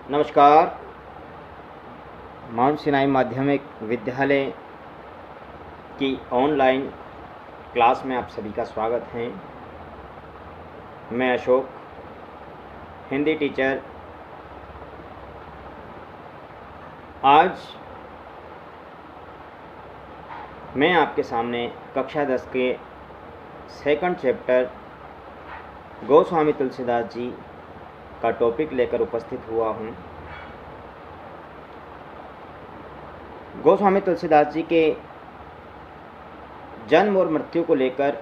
नमस्कार। Mount Sinai माध्यमिक विद्यालय की ऑनलाइन क्लास में आप सभी का स्वागत है। मैं अशोक, हिंदी टीचर। आज मैं आपके सामने कक्षा 10 के सेकंड चैप्टर गोस्वामी तुलसीदास जी का टॉपिक लेकर उपस्थित हुआ हूँ। गोस्वामी तुलसीदास जी के जन्म और मृत्यु को लेकर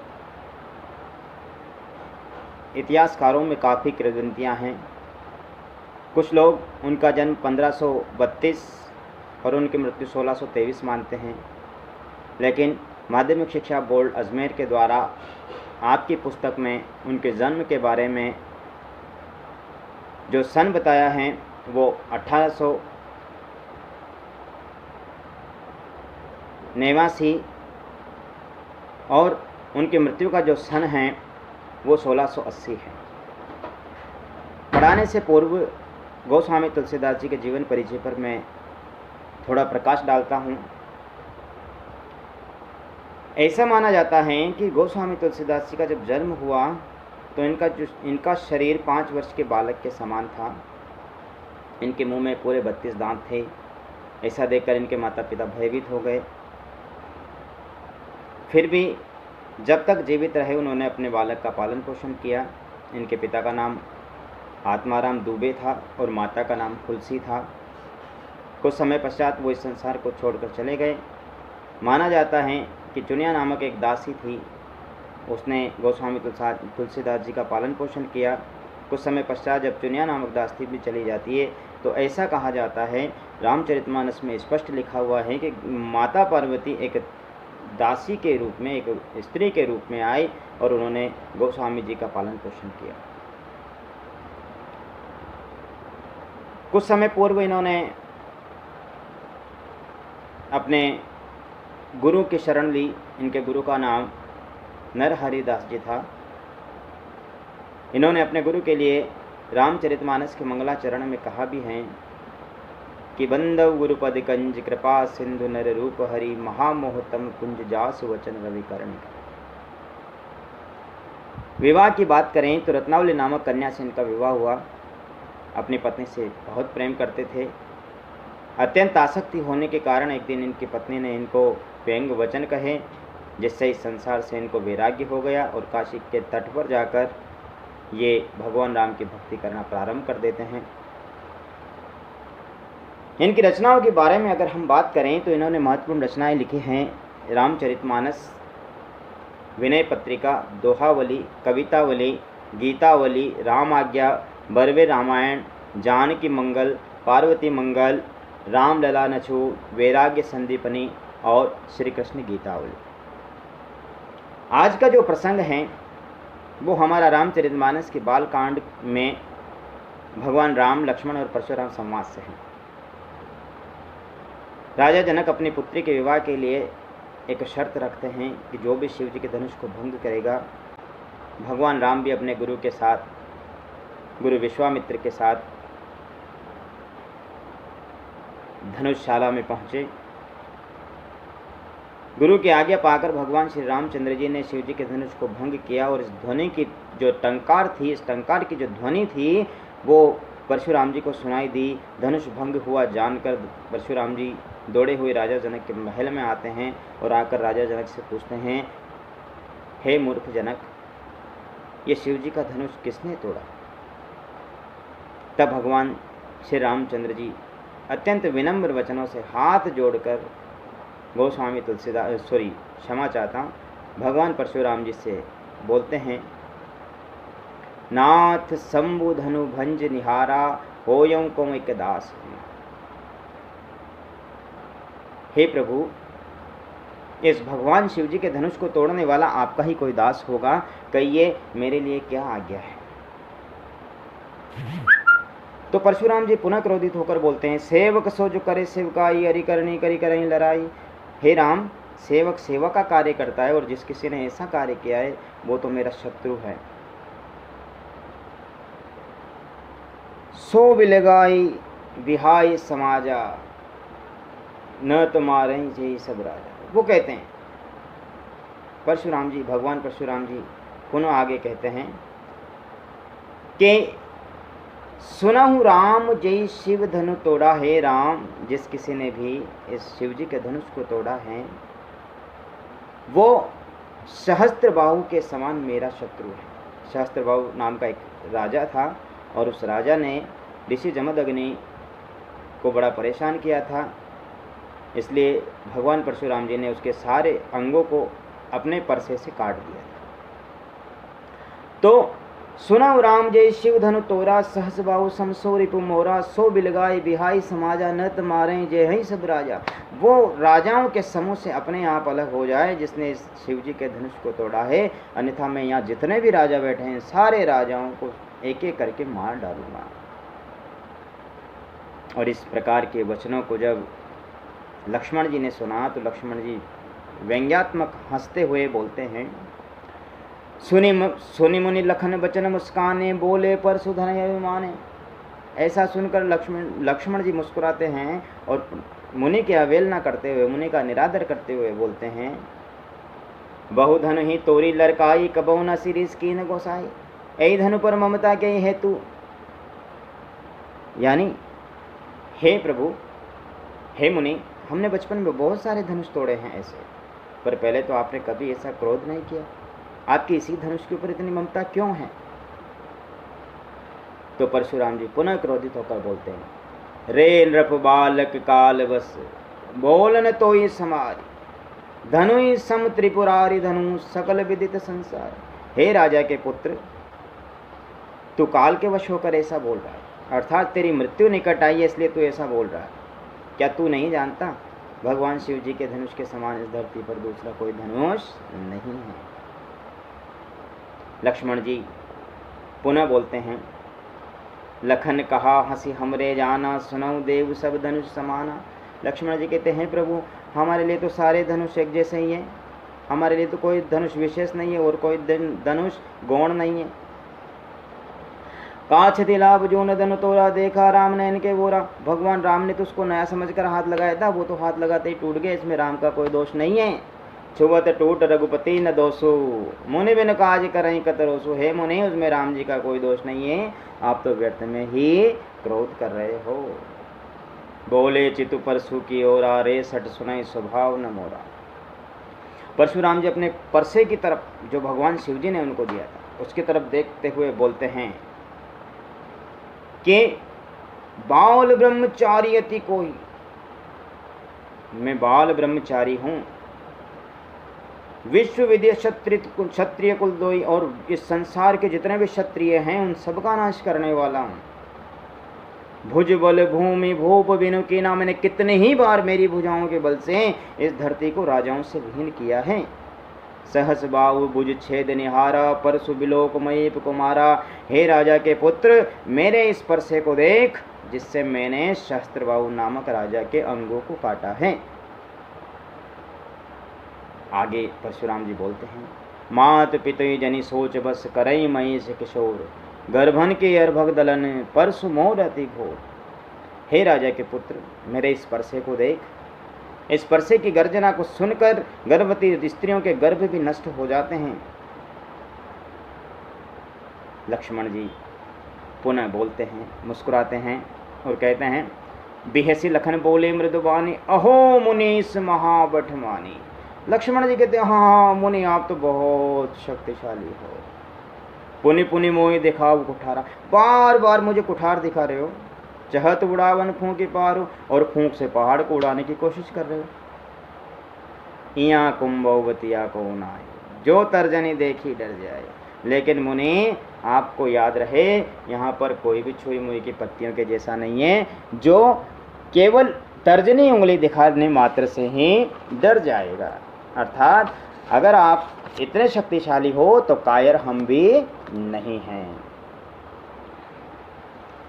इतिहासकारों में काफ़ी किंवदंतियाँ हैं। कुछ लोग उनका जन्म 1532 और उनकी मृत्यु 1623 मानते हैं, लेकिन माध्यमिक शिक्षा बोर्ड अजमेर के द्वारा आपकी पुस्तक में उनके जन्म के बारे में जो सन बताया है वो 1889 और उनकी मृत्यु का जो सन है वो 1680 है। पढ़ाने से पूर्व गोस्वामी तुलसीदास जी के जीवन परिचय पर मैं थोड़ा प्रकाश डालता हूँ। ऐसा माना जाता है कि गोस्वामी तुलसीदास जी का जब जन्म हुआ तो इनका शरीर 5 वर्ष के बालक के समान था। इनके मुंह में पूरे 32 दांत थे। ऐसा देखकर इनके माता पिता भयभीत हो गए। फिर भी जब तक जीवित रहे उन्होंने अपने बालक का पालन पोषण किया। इनके पिता का नाम आत्माराम दुबे था और माता का नाम तुलसी था। कुछ समय पश्चात वो इस संसार को छोड़कर चले गए। माना जाता है कि चुनिया नामक एक दासी थी, उसने गोस्वामी तुलसीदास जी का पालन पोषण किया। कुछ समय पश्चात जब चुनिया नामक दासी भी चली जाती है तो ऐसा कहा जाता है, रामचरितमानस में स्पष्ट लिखा हुआ है कि माता पार्वती एक दासी के रूप में, एक स्त्री के रूप में आई और उन्होंने गोस्वामी जी का पालन पोषण किया। कुछ समय पूर्व इन्होंने अपने गुरु की शरण ली। इनके गुरु का नाम नरहरिदास जी था। इन्होंने अपने गुरु के लिए रामचरितमानस के मंगलाचरण में कहा भी है कि बंदव गुरुपद कंज कृपा सिंधु नर रूप हरि महामोहतम कुंज जासु वचन रविकरण। विवाह की बात करें तो रत्नावली नामक कन्या से इनका विवाह हुआ। अपनी पत्नी से बहुत प्रेम करते थे। अत्यंत आसक्ति होने के कारण एक दिन इनकी पत्नी ने इनको व्यंग वचन कहे, जिससे इस संसार से इनको वैराग्य हो गया और काशी के तट पर जाकर ये भगवान राम की भक्ति करना प्रारंभ कर देते हैं। इनकी रचनाओं के बारे में अगर हम बात करें तो इन्होंने महत्वपूर्ण रचनाएं लिखी हैं। रामचरितमानस, विनय पत्रिका, दोहावली, कवितावली, गीतावली, राम आज्ञा, बरवे रामायण, जानकी मंगल, पार्वती मंगल, रामलला नछू, वैराग्य संदीपनी और श्री कृष्ण गीतावली। आज का जो प्रसंग है वो हमारा रामचरितमानस के बालकांड में भगवान राम, लक्ष्मण और परशुराम संवाद से है। राजा जनक अपनी पुत्री के विवाह के लिए एक शर्त रखते हैं कि जो भी शिव जी के धनुष को भंग करेगा, भगवान राम भी अपने गुरु के साथ, गुरु विश्वामित्र के साथ धनुषशाला में पहुँचे। गुरु की आज्ञा पाकर भगवान श्री रामचंद्र जी ने शिव जी के धनुष को भंग किया और इस ध्वनि की जो टंकार थी, इस टंकार की जो ध्वनि थी वो परशुराम जी को सुनाई दी। धनुष भंग हुआ जानकर परशुराम जी दौड़े हुए राजा जनक के महल में आते हैं और आकर राजा जनक से पूछते हैं, हे मूर्ख जनक, ये शिव जी का धनुष किसने तोड़ा? तब भगवान श्री रामचंद्र जी अत्यंत विनम्र वचनों से हाथ जोड़कर गोस्वामी तुलसीदास क्षमा चाहता हूँ, भगवान परशुराम जी से बोलते हैं, नाथ शंभु धनु भंज निहारा होयं को एक दास। हे प्रभु, इस भगवान शिव जी के धनुष को तोड़ने वाला आपका ही कोई दास होगा, कहिए मेरे लिए क्या आज्ञा है। तो परशुराम जी पुनः क्रोधित होकर बोलते हैं, सेवक सो जो करे सेवकाई, हरि करनी करी करई लड़ाई। हे राम, सेवक सेवा का कार्य करता है और जिस किसी ने ऐसा कार्य किया है वो तो मेरा शत्रु है। सो विलगाई विहाय समाजा न तुम्हारे जय सब राजा। वो कहते हैं परशुराम जी, भगवान परशुराम जी पुनः आगे कहते हैं कि सुनहु राम जय शिव धनु तोड़ा है। राम, जिस किसी ने भी इस शिव जी के धनुष को तोड़ा है वो सहस्त्रबाहु के समान मेरा शत्रु है। सहस्त्रबाहु नाम का एक राजा था और उस राजा ने ऋषि जमदग्नि को बड़ा परेशान किया था, इसलिए भगवान परशुराम जी ने उसके सारे अंगों को अपने परसे से काट दिया था। तो सुनहु राम जय शिव धनु तोरा, सहस बाहु समसो रिपु मोरा, सो बिलगाय बिहाई समाजा न मारे जय हई सब राजा। वो राजाओं के समूह से अपने आप अलग हो जाए जिसने इस शिव जी के धनुष को तोड़ा है, अन्यथा मैं यहाँ जितने भी राजा बैठे हैं सारे राजाओं को एक एक करके मार डालूंगा। और इस प्रकार के वचनों को जब लक्ष्मण जी ने सुना तो लक्ष्मण जी व्यंग्यात्मक हंसते हुए बोलते हैं, सुनी मुनि लखन बचन मुस्काने, बोले पर सुधन अभिमाने। ऐसा सुनकर लक्ष्मण जी मुस्कुराते हैं और मुनि की अवहेलना करते हुए, मुनि का निरादर करते हुए बोलते हैं, बहुधन ही तोरी लड़काई, कबहु न सिरिस कीन गोसाई, ऐ धनु पर ममता के हेतु। यानी हे प्रभु, हे मुनि, हमने बचपन में बहुत सारे धनुष तोड़े हैं ऐसे, पर पहले तो आपने कभी ऐसा क्रोध नहीं किया, आपकी इसी धनुष के ऊपर इतनी ममता क्यों है? तो परशुराम जी पुनः क्रोधित होकर बोलते हैं, रे नृप बालक काल बस, बोलन तो ही समारी, धनु ही सम त्रिपुरारी धनु, सकल विदित संसार। हे राजा के पुत्र, तू काल के वश होकर ऐसा बोल रहा है, अर्थात तेरी मृत्यु निकट आई है इसलिए तू ऐसा बोल रहा है। क्या तू नहीं जानता भगवान शिव जी के धनुष के समान इस धरती पर दूसरा कोई धनुष नहीं है। लक्ष्मण जी पुनः बोलते हैं, लखन कहा हंसी हमरे जाना, सुनऊ देव सब धनुष समाना। लक्ष्मण जी कहते हैं, प्रभु हमारे लिए तो सारे धनुष एक जैसे ही हैं, हमारे लिए तो कोई धनुष विशेष नहीं है और कोई धनुष गौण नहीं है। काछ दिलाब जो न धनु तोरा, देखा राम ने इनके बोरा। भगवान राम ने तो उसको नया समझकर हाथ लगाया था, वो तो हाथ लगाते ही टूट गए, इसमें राम का कोई दोष नहीं है। छुवत टूट रघुपति न दोषो, मुनि बिन काज करहीं कतरोसो। हे मुनि, उसमें राम जी का कोई दोष नहीं है, आप तो व्यर्थ में ही क्रोध कर रहे हो। बोले चितु परशु की ओरा, रे सट सुनाई स्वभाव न मोरा। परशुराम जी अपने परसे की तरफ जो भगवान शिव जी ने उनको दिया था उसकी तरफ देखते हुए बोलते हैं कि बाल ब्रह्मचारी अति कोई, मैं बाल ब्रह्मचारी हूँ, विश्व विद्या क्षत्रिय कुल दोई, और इस संसार के जितने भी क्षत्रिय हैं उन सबका नाश करने वाला हूँ। भुज बल भूमि भूप बिनु कीना, मैंने कितने ही बार मेरी भुजाओं के बल से इस धरती को राजाओं से विहीन किया है। सहस बाहु भुज छेद निहारा, परसु बिलोक मयीप कुमारा। हे राजा के पुत्र, मेरे इस परसे को देख जिससे मैंने सहस्त्रबाहु नामक राजा के अंगों को काटा है। आगे परशुराम जी बोलते हैं, मात पितु जनि सोच बस, करई मई से किशोर, गर्भन के अर्भग दलन, परसु मोर अति घोर। हे राजा के पुत्र, मेरे इस परसे को देख, इस परसे की गर्जना को सुनकर गर्भवती स्त्रियों के गर्भ भी नष्ट हो जाते हैं। लक्ष्मण जी पुनः बोलते हैं, मुस्कुराते हैं और कहते हैं, बिहसी लखन बोले मृदुबानी, अहो मुनीस महाबठमानी। लक्ष्मण जी कहते हैं, हाँ मुनि, आप तो बहुत शक्तिशाली हो। पुनि पुनि मोहि दिखाओ कुठारा, बार बार मुझे कुठार दिखा रहे हो। चहत उड़ावन फूंकी पारो, और फूंक से पहाड़ को उड़ाने की कोशिश कर रहे हो। इया कुंभवतिया को नाय, जो तर्जनी देखी डर जाए। लेकिन मुनि, आपको याद रहे, यहाँ पर कोई भी छुई मुई की पत्तियों के जैसा नहीं है जो केवल तर्जनी उंगली दिखाने मात्र से ही डर जाएगा। अर्थात अगर आप इतने शक्तिशाली हो तो कायर हम भी नहीं हैं।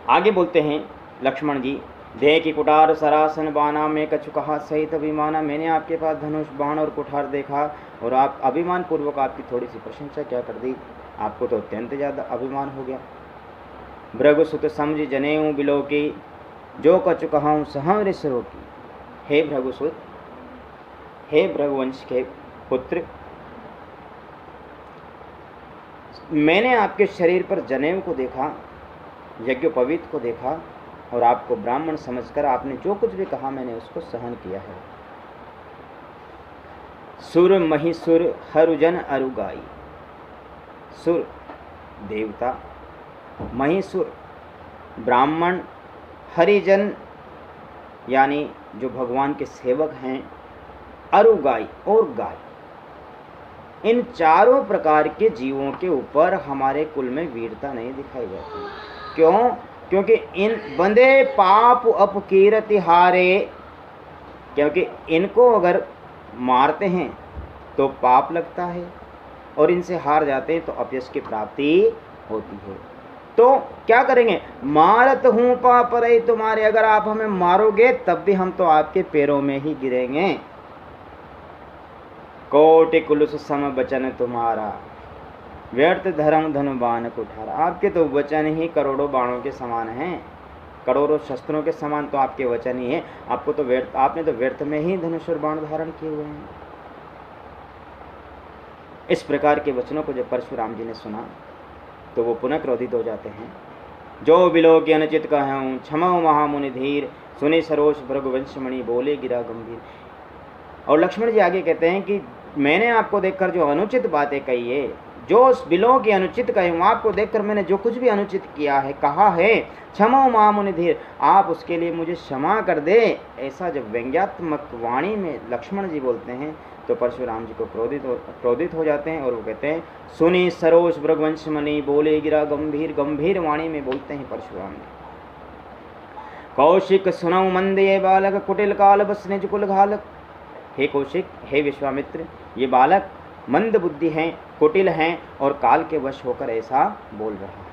आगे बोलते हैं लक्ष्मण जी, देह की कुठार सरासन बाना, में कछु कहा सहित अभिमाना। मैंने आपके पास धनुष बाण और कुठार देखा और आप अभिमान पूर्वक आपकी थोड़ी सी प्रशंसा क्या कर दी, आपको तो अत्यंत ज़्यादा अभिमान हो गया। भृगु सुत समझ जनेऊ बिलो की, जो कछु कहूँ सहं ऋष रोकी। हे भृगुसुत, हे भृगुवंश के पुत्र, मैंने आपके शरीर पर जनेऊ को देखा, यज्ञोपवीत को देखा, और आपको ब्राह्मण समझकर आपने जो कुछ भी कहा मैंने उसको सहन किया है। सुर महिसुर हरुजन अरुगाई। सुर देवता, महिसुर ब्राह्मण, हरिजन यानी जो भगवान के सेवक हैं, अरुगाई और गाय, इन चारों प्रकार के जीवों के ऊपर हमारे कुल में वीरता नहीं दिखाई जाती। क्यों? क्योंकि इन बंदे पाप अपकीरति हारे, क्योंकि इनको अगर मारते हैं तो पाप लगता है और इनसे हार जाते हैं तो अपयश की प्राप्ति होती है। तो क्या करेंगे? मारत हूँ पाप रही तुम्हारे, अगर आप हमें मारोगे तब भी हम तो आपके पैरों में ही गिरेंगे। कोटि कुलुष सम वचन तुम्हारा, व्यर्थ धर्म धनु बाण कुठारा। आपके तो वचन ही करोड़ों बाणों के समान हैं, करोड़ों शस्त्रों के समान तो आपके वचन ही हैं। आपको तो व्यर्थ, आपने तो व्यर्थ में ही धनुष और बाण धारण किए हुए हैं। इस प्रकार के वचनों को जब परशुराम जी ने सुना तो वो पुनः क्रोधित हो जाते हैं। जो बिलोक अनुचित कहूँ क्षमो महामुनि धीर, सुने सरोष भृगुवंशमणि बोले गिरा गंभीर। और लक्ष्मण जी आगे कहते हैं कि मैंने आपको देखकर जो अनुचित बातें कही है, जो बिलों की अनुचित कही हूँ, आपको देखकर मैंने जो कुछ भी अनुचित किया है, कहा है, क्षमो महामुनि धीर, आप उसके लिए मुझे क्षमा कर दे। ऐसा जब व्यंग्यात्मक वाणी में लक्ष्मण जी बोलते हैं तो परशुराम जी को क्रोधित हो जाते हैं और वो कहते हैं सुनी सरोष भृगुवंशमणि बोले गिरा गंभीर। गंभीर वाणी में बोलते हैं परशुराम जी। कौशिक सुनौ मंदे बालक, कुटिल काल बस निज कुल घालक। हे कौशिक, हे विश्वामित्र, ये बालक मंद बुद्धि हैं, कुटिल हैं और काल के वश होकर ऐसा बोल रहा है।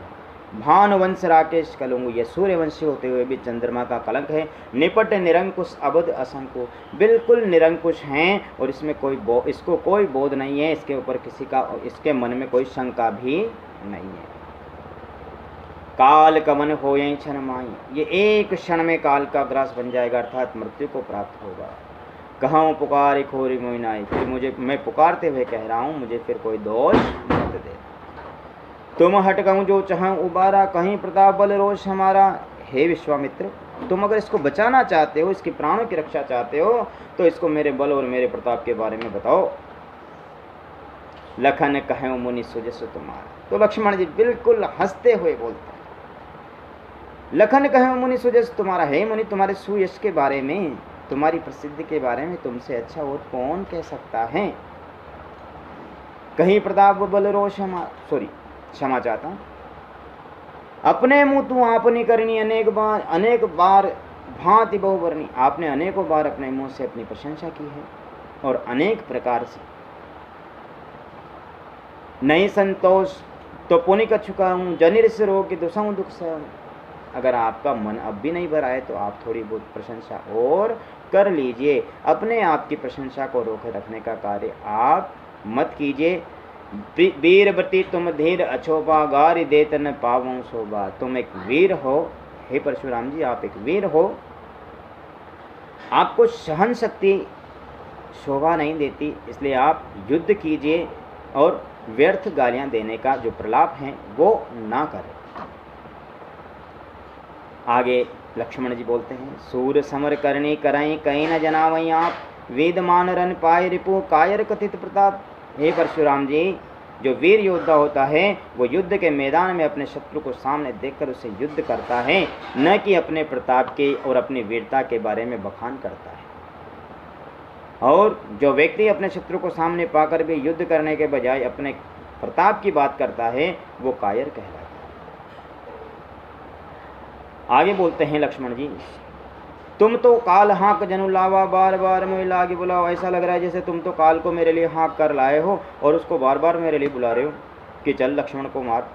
भानुवंश राकेश कलंगु, ये सूर्यवंशी होते हुए भी चंद्रमा का कलंक है। निपट निरंकुश अबध असंको, बिल्कुल निरंकुश हैं और इसमें इसको कोई बोध नहीं है, इसके ऊपर किसी का, इसके मन में कोई शंका भी नहीं है। काल कमन हो क्षण माई, ये एक क्षण में काल का ग्रास बन जाएगा, अर्थात मृत्यु को प्राप्त होगा। कहूँ पुकार खोरी मोइनाई, फिर मुझे, मैं पुकारते हुए कह रहा हूँ, मुझे फिर कोई दोष मत दे। तुम हट कहूँ जो चाहूँ उबारा, कहीं प्रताप बल रोष हमारा। हे विश्वामित्र, तुम अगर इसको बचाना चाहते हो, इसके प्राणों की रक्षा चाहते हो, तो इसको मेरे बल और मेरे प्रताप के बारे में बताओ। लखन कहूँ मुनि सुजस तुम्हारा, तो लक्ष्मण जी बिल्कुल हंसते हुए बोलते हैं, लखन कहूँ मुनि सुजस तुम्हारा। हे मुनि, तुम्हारे सुयश के बारे में, तुम्हारी प्रसिद्धि के बारे में तुमसे अच्छा और कौन कह सकता है। कहीं प्रताप बल रोष हमारा, सॉरी क्षमा चाहता हूँ, अपने मुँह तू आपनी करनी, अनेक बार भांति बहुवर्णी। आपने अनेकों बार अपने मुंह से अपनी प्रशंसा की है और अनेक प्रकार से। नहीं संतोष तो पुनि कछुका हूँ, जनिर से रोग दुसऊँ दुख सहूँ। अगर आपका मन अब भी नहीं भरा है तो आप थोड़ी बहुत प्रशंसा और कर लीजिए। अपने आप की प्रशंसा को रोके रखने का कार्य आप मत कीजिए। वीरवती तुम धीर अछोबा, गारी देत न पावों शोभा। तुम एक वीर हो, हे परशुराम जी, आप एक वीर हो, आपको सहन शक्ति शोभा नहीं देती, इसलिए आप युद्ध कीजिए और व्यर्थ गालियां देने का जो प्रलाप है वो ना करें। आगे लक्ष्मण जी बोलते हैं, सूर समर करनी करई कहीं न जनावई आप, वेद मान रन पाए रिपु कायर कथित प्रताप। हे परशुराम जी, जो वीर योद्धा होता है वो युद्ध के मैदान में अपने शत्रु को सामने देखकर उससे युद्ध करता है, न कि अपने प्रताप के और अपनी वीरता के बारे में बखान करता है। और जो व्यक्ति अपने शत्रु को सामने पाकर भी युद्ध करने के बजाय अपने प्रताप की बात करता है वो कायर कहलाता है। आगे बोलते हैं लक्ष्मण जी, तुम तो काल हाँक जनु लावा, बार बार मुझे लागे बुलाओ। ऐसा लग रहा है जैसे तुम तो काल को मेरे लिए हाँक कर लाए हो और उसको बार बार मेरे लिए बुला रहे हो कि चल लक्ष्मण को मार।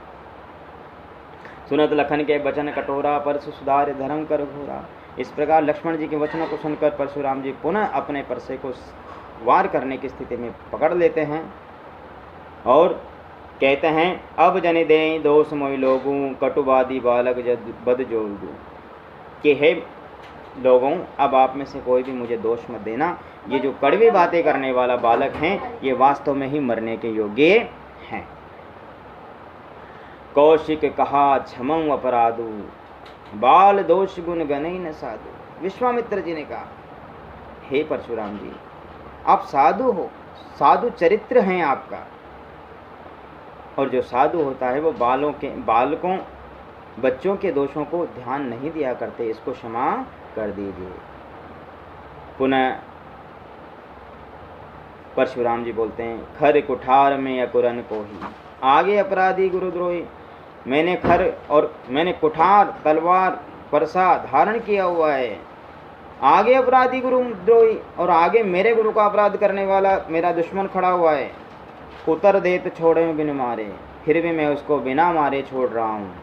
सुनत लखन के वचन कटोरा, परशु सुधार धर्म कर घोरा। इस प्रकार लक्ष्मण जी के वचनों को सुनकर परशुराम जी पुनः अपने परसे को वार करने की स्थिति में पकड़ लेते हैं और कहते हैं, अब जनि दे दोष मोहि लोगू, कटुवादी बालक बद जोगू। कि हे लोगों, अब आप में से कोई भी मुझे दोष मत देना, ये जो कड़वी बातें करने वाला बालक हैं ये वास्तव में ही मरने के योग्य हैं। कौशिक कहा क्षमं अपराधु, बाल दोष गुण गणई न साधु। विश्वामित्र जी ने कहा, हे परशुराम जी, आप साधु हो, साधु चरित्र हैं आपका, और जो साधु होता है वो बालकों बच्चों के दोषों को ध्यान नहीं दिया करते, इसको क्षमा कर दीजिए। पुनः परशुराम जी बोलते हैं, खर कुठार में अकुरन को ही, आगे अपराधी गुरुद्रोही। मैंने कुठार, तलवार, परसा धारण किया हुआ है, आगे अपराधी गुरुद्रोही, और आगे मेरे गुरु का अपराध करने वाला मेरा दुश्मन खड़ा हुआ है। उतर देत छोड़े बिन मारे, फिर भी मैं उसको बिना मारे छोड़ रहा हूँ।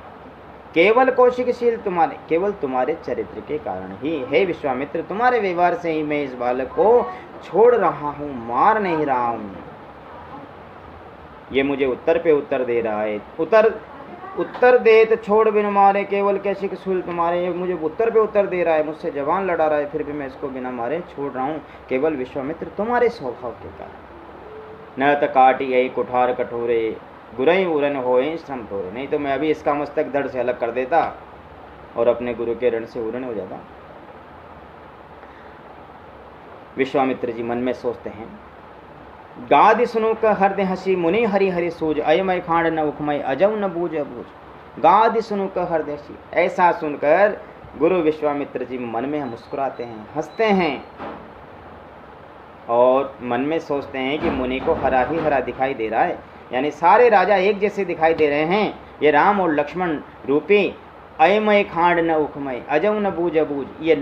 केवल कौशिकशील तुम्हारे, केवल तुम्हारे चरित्र के कारण ही, हे विश्वामित्र, तुम्हारे व्यवहार से ही मैं इस बालक को छोड़ रहा हूँ, मार नहीं रहा हूँ। ये मुझे उत्तर पे उत्तर दे रहा है, उत्तर देत छोड़ बिन मारे, केवल कौशिकशील तुम्हारे, ये मुझे उत्तर पे उत्तर दे रहा है, मुझसे जवान लड़ा रहा है, फिर भी मैं इसको बिना मारे छोड़ रहा हूँ, केवल विश्वामित्र तुम्हारे स्वभाव के कारण। न त काटी यही कुठार कठोरे, गुरई उरन होए श्रम थोरे। नहीं तो मैं अभी इसका मस्तक धड़ से अलग कर देता और अपने गुरु के रण से उरण हो जाता। विश्वामित्र जी मन में सोचते हैं, गादि सुनो का हृदय हसी, मुनि हरि हरि सूज, अयमय खांड न उखमय, अजव न बूझ अबूझ। गादि सुनो का हृदय हसी, ऐसा सुनकर गुरु विश्वामित्र जी मन में मुस्कुराते हैं, हंसते हैं, और मन में सोचते हैं कि मुनि को हरा ही हरा दिखाई दे रहा है, यानी सारे राजा एक जैसे दिखाई दे रहे हैं। ये राम और लक्ष्मण रूपी अयमय खांड न उखमय, अजव न बूझ अबूझ, ये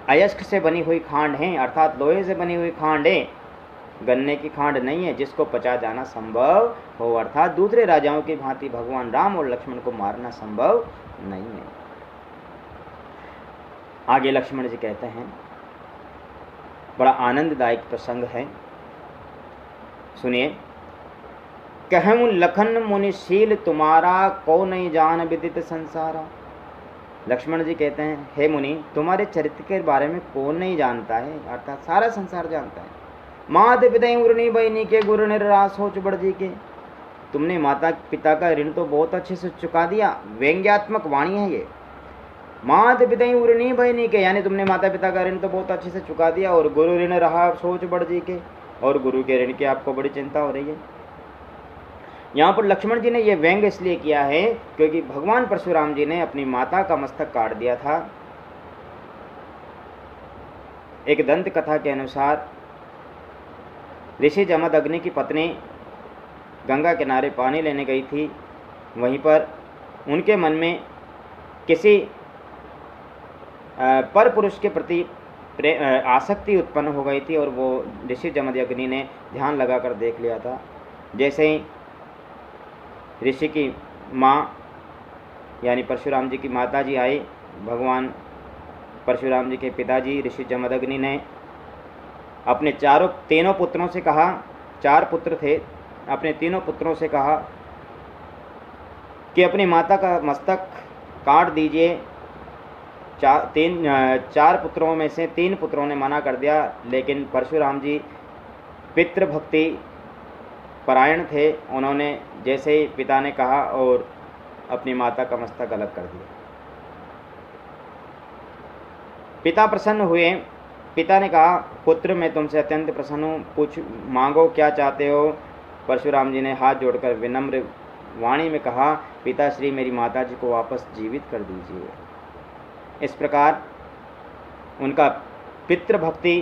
अयस्क से बनी हुई खांड है, अर्थात लोहे से बनी हुई खांड है, गन्ने की खांड नहीं है जिसको पचा जाना संभव हो, अर्थात दूसरे राजाओं की भांति भगवान राम और लक्ष्मण को मारना संभव नहीं है। आगे लक्ष्मण जी कहते हैं, बड़ा आनंददायक प्रसंग है, सुनिए। कहूँ लखन मुनिशील तुम्हारा, को नहीं जान विदित संसारा। लक्ष्मण जी कहते हैं, हे मुनि, तुम्हारे चरित्र के बारे में कौन नहीं जानता है, अर्थात सारा संसार जानता है। मात पिता उर्णी बहनी के गुरु निराश हो चुबड़ जी के, तुमने माता पिता का ऋण तो बहुत अच्छे से चुका दिया। व्यंग्यात्मक वाणी है ये। मात पिता उर्णी बहनी के, यानी तुमने माता पिता का ऋण तो बहुत अच्छे से चुका दिया, और गुरु ऋण रहा सोच बढ़ जी के, और गुरु के ऋण की आपको बड़ी चिंता हो रही है। यहाँ पर लक्ष्मण जी ने यह व्यंग इसलिए किया है क्योंकि भगवान परशुराम जी ने अपनी माता का मस्तक काट दिया था। एक दंत कथा के अनुसार ऋषि जमदग्नि की पत्नी गंगा किनारे पानी लेने गई थी, वहीं पर उनके मन में किसी पर पुरुष के प्रति आसक्ति उत्पन्न हो गई थी, और वो ऋषि जमदग्नि ने ध्यान लगाकर देख लिया था। जैसे ही ऋषि की माँ यानी परशुराम जी की माता जी आई, भगवान परशुराम जी के पिताजी ऋषि जमदग्नि ने अपने तीनों पुत्रों से कहा, 4 पुत्र थे, अपने तीनों पुत्रों से कहा कि अपनी माता का मस्तक काट दीजिए। 4 पुत्रों में से 3 पुत्रों ने मना कर दिया, लेकिन परशुराम जी पितृभक्ति परायण थे, उन्होंने जैसे ही पिता ने कहा और अपनी माता का मस्तक अलग कर दिया। पिता प्रसन्न हुए। पिता ने कहा, पुत्र मैं तुमसे अत्यंत प्रसन्न हूँ, कुछ मांगो, क्या चाहते हो। परशुराम जी ने हाथ जोड़कर विनम्र वाणी में कहा, पिताश्री मेरी माता जी को वापस जीवित कर दीजिए। इस प्रकार उनका पितृभक्ति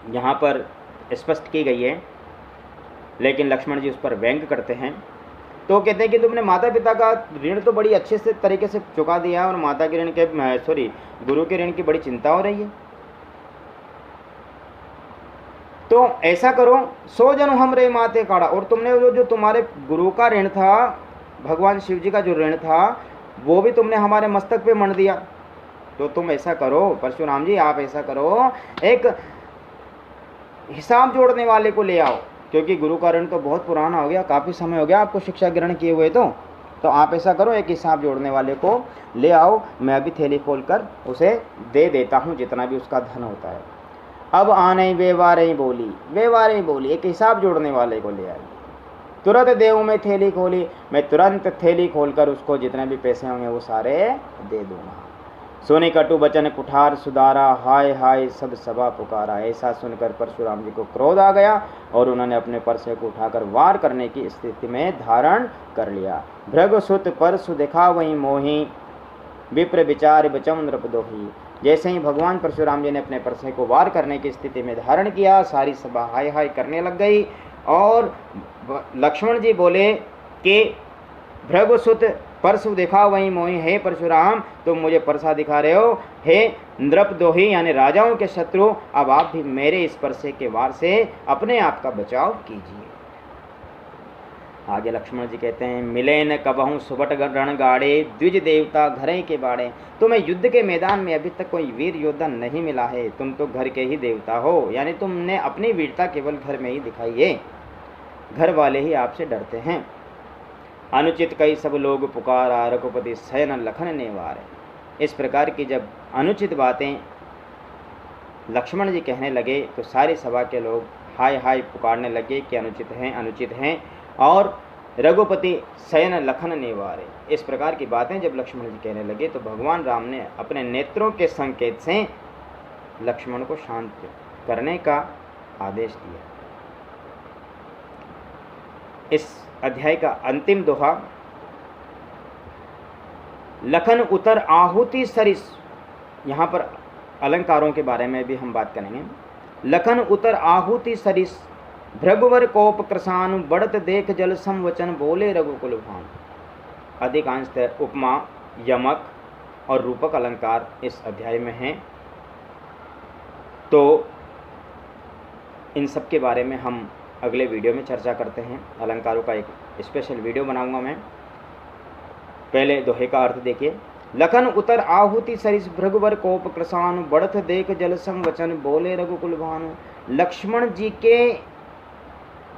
यहाँ पर स्पष्ट की गई है, लेकिन लक्ष्मण जी उस पर व्यंग करते हैं। तो कहते हैं कि तुमने माता पिता का ऋण तो बड़ी अच्छे से तरीके से चुका दिया और माता के ऋण के गुरु के ऋण की बड़ी चिंता हो रही है। तो ऐसा करो, 100 जन हमरे माथे काढ़ा, और तुमने जो तुम्हारे गुरु का ऋण था, भगवान शिव जी का जो ऋण था, वो भी तुमने हमारे मस्तक पे मढ़ दिया। तो तुम ऐसा करो परशुराम जी, आप ऐसा करो, एक हिसाब जोड़ने वाले को ले आओ, क्योंकि गुरु का ऋण तो बहुत पुराना हो गया, काफ़ी समय हो गया आपको शिक्षा ग्रहण किए हुए। तो तो आप ऐसा करो, एक हिसाब जोड़ने वाले को ले आओ, मैं अभी थैली खोलकर उसे दे देता हूँ जितना भी उसका धन होता है। अब आने व्यवहार बोली, एक हिसाब जोड़ने वाले को ले आई। तुरंत देव में थैली खोली, मैं तुरंत थैली खोलकर उसको जितने भी पैसे होंगे वो सारे दे दूंगा। सुनी कटु बचन कुठार सुधारा, हाय हाय सब सभा पुकारा। ऐसा सुनकर परशुराम जी को क्रोध आ गया और उन्होंने अपने परसे को उठाकर वार करने की स्थिति में धारण कर लिया। भृगुसुत परशु देखा वहीं मोही, विप्र विचार बचम नृपदोही। जैसे ही भगवान परशुराम जी ने अपने परसे को वार करने की स्थिति में धारण किया, सारी सभा हाय हाय करने लग गई। और लक्ष्मण जी बोले कि भृगुसुत परशु दिखा वहीं मोही, हे परशुराम तुम मुझे परसा दिखा रहे हो, हे नृपदोही यानी राजाओं के शत्रु, अब आप भी मेरे इस परसे के वार से अपने आप का बचाव कीजिए। आगे लक्ष्मण जी कहते हैं, मिले न कबहूँ सुबट रण गाड़े, द्विज देवता घरे के बाड़े। तुम्हें युद्ध के मैदान में अभी तक कोई वीर योद्धा नहीं मिला है, तुम तो घर के ही देवता हो, यानी तुमने अपनी वीरता केवल घर में ही दिखाई है, घर वाले ही आपसे डरते हैं। अनुचित कई सब लोग पुकारा, रघुपति शयन लखन नेवारे। इस प्रकार की जब अनुचित बातें लक्ष्मण जी कहने लगे तो सारी सभा के लोग हाय हाय पुकारने लगे कि अनुचित हैं, अनुचित हैं, और रघुपति शयन लखन नेवारे। इस प्रकार की बातें जब लक्ष्मण जी कहने लगे तो भगवान राम ने अपने नेत्रों के संकेत से लक्ष्मण को शांत करने का आदेश दिया। इस अध्याय का अंतिम दोहा, लखन उतर आहुति सरिस। यहाँ पर अलंकारों के बारे में भी हम बात करेंगे। लखन उतर आहुति सरिस, भृगुवर कोप कृसानु, बढ़त देख जल संवचन, बोले रघुकुल भान। अधिकांशतः उपमा, यमक और रूपक अलंकार इस अध्याय में हैं, तो इन सब के बारे में हम अगले वीडियो में चर्चा करते हैं। अलंकारों का एक स्पेशल वीडियो बनाऊंगा मैं। पहले दोहे का अर्थ देखिए। लखन उतर आहुति सरिस, भृगुवर कोप कृसानु, बढ़त देख जल संवचन, बोले रघुकुल भानु। लक्ष्मण जी के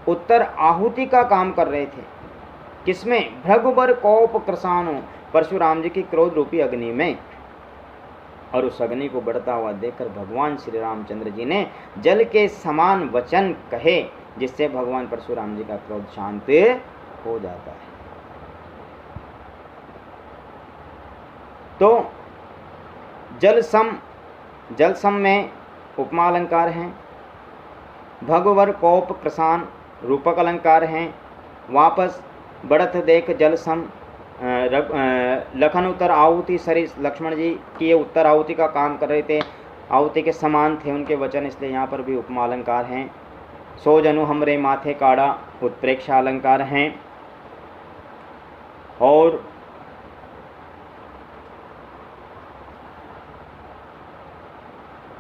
उत्तर आहुति का काम कर रहे थे, किसमें? भृगुवर कोप कृसानु, परशुराम जी की क्रोध रूपी अग्नि में। और उस अग्नि को बढ़ता हुआ देखकर भगवान श्री रामचंद्र जी ने जल के समान वचन कहे, जिससे भगवान परशुराम जी का क्रोध शांत हो जाता है। तो जल सम में उपमा अलंकार हैं, भगवर कोप कृसान रूपक अलंकार हैं, वापस बढ़त देख जल सम, लखन उत्तर आहुति सरिस, लक्ष्मण जी की ये उत्तर आहुति का काम कर रहे थे, आहुति के समान थे उनके वचन, इसलिए यहाँ पर भी उपमा अलंकार हैं। सो जनु हमरे माथे काड़ा, उत्प्रेक्षा अलंकार हैं। और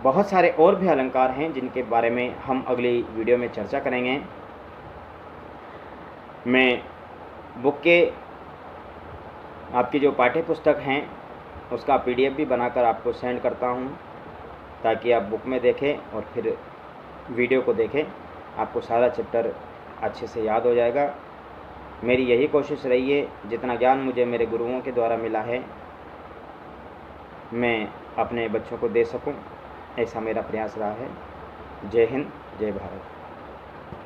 बहुत सारे और भी अलंकार हैं जिनके बारे में हम अगली वीडियो में चर्चा करेंगे। मैं बुक के आपकी जो पाठ्य पुस्तक हैं उसका PDF भी बनाकर आपको सेंड करता हूं, ताकि आप बुक में देखें और फिर वीडियो को देखें, आपको सारा चैप्टर अच्छे से याद हो जाएगा। मेरी यही कोशिश रही है, जितना ज्ञान मुझे मेरे गुरुओं के द्वारा मिला है मैं अपने बच्चों को दे सकूं, ऐसा मेरा प्रयास रहा है। जय हिंद, जय भारत।